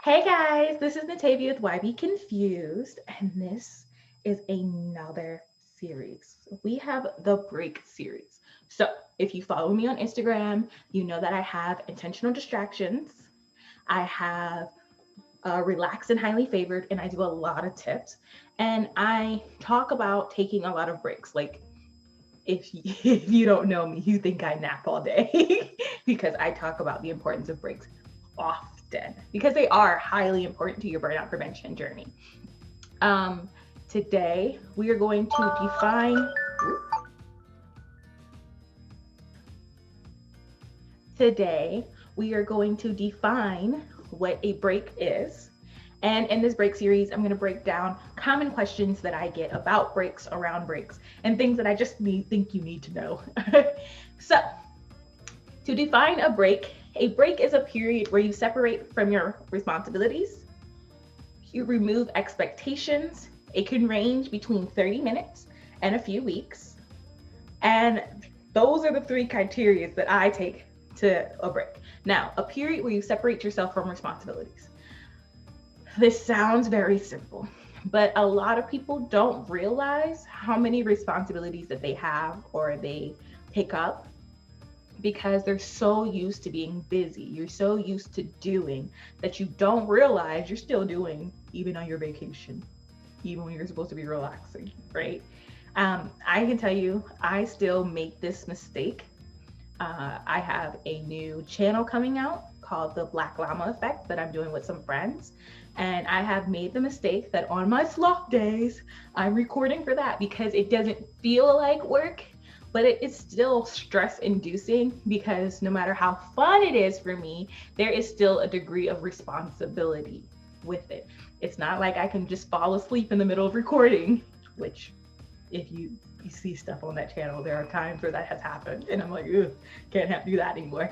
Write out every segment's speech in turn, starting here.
Hey guys, this is Natavia with Why Be Confused, and this is another series. We have the break series. So, if you follow me on Instagram, you know that I have intentional distractions. I have relaxed and highly favored, and I do a lot of tips. And I talk about taking a lot of breaks. Like, if you don't know me, you think I nap all day because I talk about the importance of breaks often because they are highly important to your burnout prevention journey. Um, Today we are going to define. Today we are going to define what a break is. And in this break series, I'm going to break down common questions that I get about breaks, around breaks, and things that I just think you need to know. So, to define a break is a period where you separate from your responsibilities, you remove expectations. It can range between 30 minutes and a few weeks. And those are the three criteria that I take to a break. Now, a period where you separate yourself from responsibilities. This sounds very simple, but a lot of people don't realize how many responsibilities that they have or they pick up because they're so used to being busy. You're so used to doing that you don't realize you're still doing even on your vacation, even when you're supposed to be relaxing, right? I can tell you, I still make this mistake. I have a new channel coming out called the Black Llama Effect that I'm doing with some friends. And I have made the mistake that on my sloth days, I'm recording for that because it doesn't feel like work, but it is still stress inducing because no matter how fun it is for me, there is still a degree of responsibility with it. It's not like I can just fall asleep in the middle of recording, which if you see stuff on that channel, there are times where that has happened, and I'm like, ugh, can't have to do that anymore.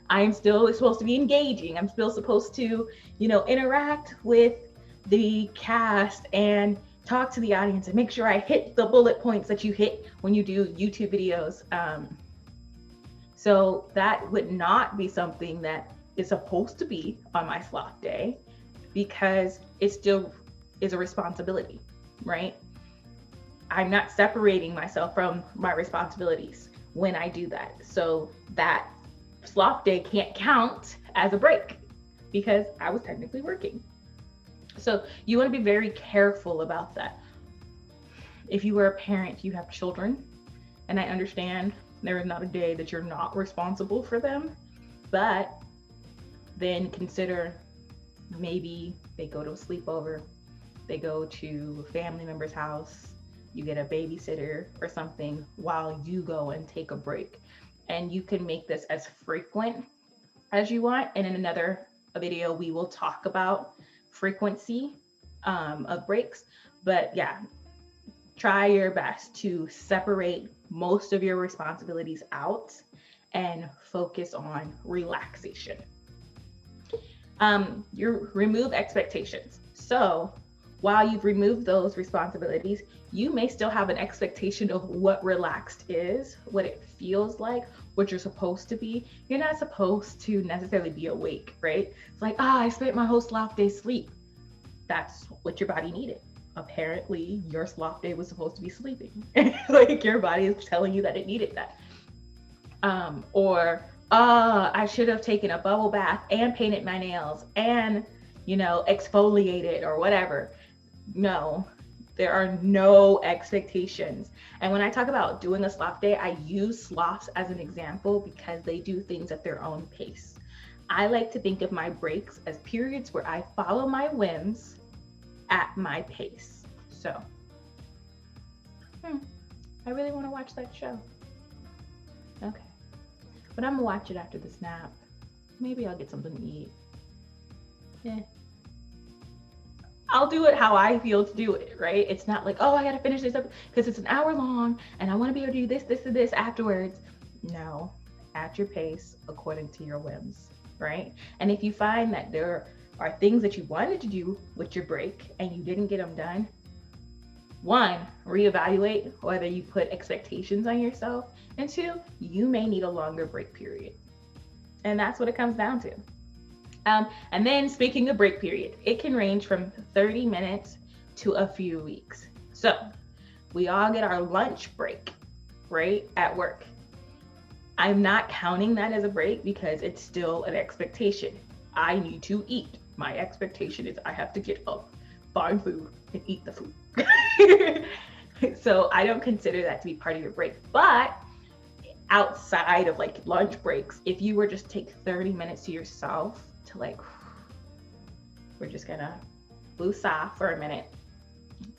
I'm still supposed to be engaging. I'm still supposed to, interact with the cast and talk to the audience and make sure I hit the bullet points that you hit when you do YouTube videos. So that would not be something that is supposed to be on my sloth day because it still is a responsibility, right? I'm not separating myself from my responsibilities when I do that. So that sloth day can't count as a break because I was technically working. So you want to be very careful about that. If you were a parent, you have children, and I understand there is not a day that you're not responsible for them, but then consider maybe they go to a sleepover, they go to a family member's house, you get a babysitter or something while you go and take a break. And you can make this as frequent as you want. And in another video, we will talk about frequency of breaks. But yeah, try your best to separate most of your responsibilities out and focus on relaxation. You remove expectations. So while you've removed those responsibilities, you may still have an expectation of what relaxed is, what it feels like, what you're supposed to be. You're not supposed to necessarily be awake, right? It's like, I spent my whole sloth day sleep. That's what your body needed. Apparently, your sloth day was supposed to be sleeping. Like your body is telling you that it needed that. Or I should have taken a bubble bath and painted my nails and, exfoliated or whatever. No, there are no expectations. And when I talk about doing a sloth day, I use sloths as an example because they do things at their own pace. I like to think of my breaks as periods where I follow my whims at my pace. So, I really want to watch that show. Okay. But I'm gonna watch it after this nap. Maybe I'll get something to eat. Yeah. I'll do it how I feel to do it, right? It's not like, I gotta finish this up because it's an hour long and I wanna be able to do this, this, and this afterwards. No, at your pace, according to your whims, right? And if you find that there are things that you wanted to do with your break and you didn't get them done, one, reevaluate whether you put expectations on yourself, and two, you may need a longer break period. And that's what it comes down to. And then speaking of break period, it can range from 30 minutes to a few weeks. So we all get our lunch break, right, at work. I'm not counting that as a break because it's still an expectation. I need to eat. My expectation is I have to get up, find food, and eat the food. So I don't consider that to be part of your break. But outside of like lunch breaks, if you were just take 30 minutes to yourself to like, we're just gonna woosah for a minute,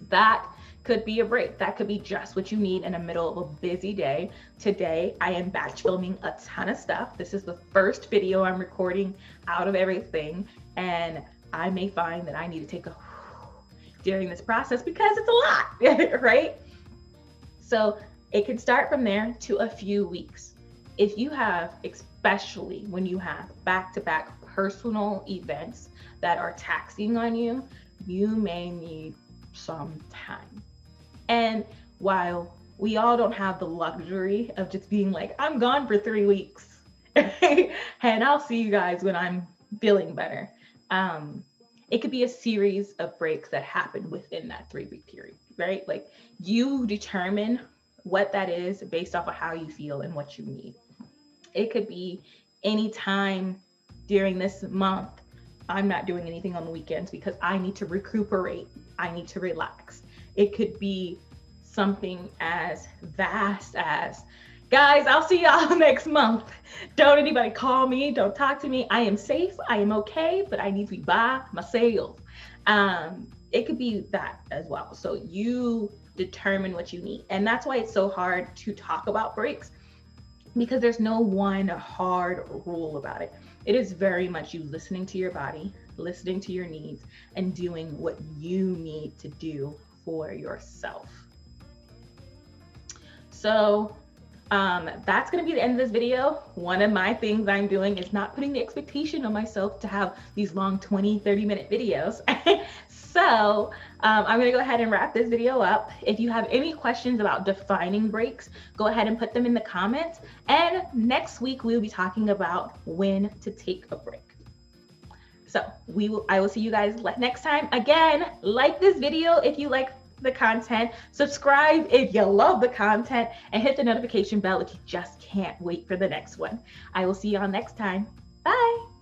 that could be a break. That could be just what you need in the middle of a busy day. Today, I am batch filming a ton of stuff. This is the first video I'm recording out of everything, and I may find that I need to take a during this process because it's a lot, right? So it can start from there to a few weeks. If you have, especially when you have back-to-back personal events that are taxing on you, you may need some time. And while we all don't have the luxury of just being like, I'm gone for 3 weeks and I'll see you guys when I'm feeling better. It could be a series of breaks that happen within that 3-week period, right? Like you determine what that is based off of how you feel and what you need. It could be any time during this month. I'm not doing anything on the weekends because I need to recuperate. I need to relax. It could be something as vast as, guys, I'll see y'all next month. Don't anybody call me. Don't talk to me. I am safe. I am okay, but I need to be by myself. It could be that as well. So you determine what you need. And that's why it's so hard to talk about breaks, because there's no one hard rule about it. It is very much you listening to your body, listening to your needs, and doing what you need to do for yourself. So that's going to be the end of this video. One of my things I'm doing is not putting the expectation on myself to have these long 20-30 minute videos. So I'm going to go ahead and wrap this video up. If you have any questions about defining breaks, go ahead and put them in the comments. And next week, we'll be talking about when to take a break. So I will see you guys next time. Again, like this video if you like the content, subscribe if you love the content, and hit the notification bell if you just can't wait for the next one. I will see y'all next time. Bye.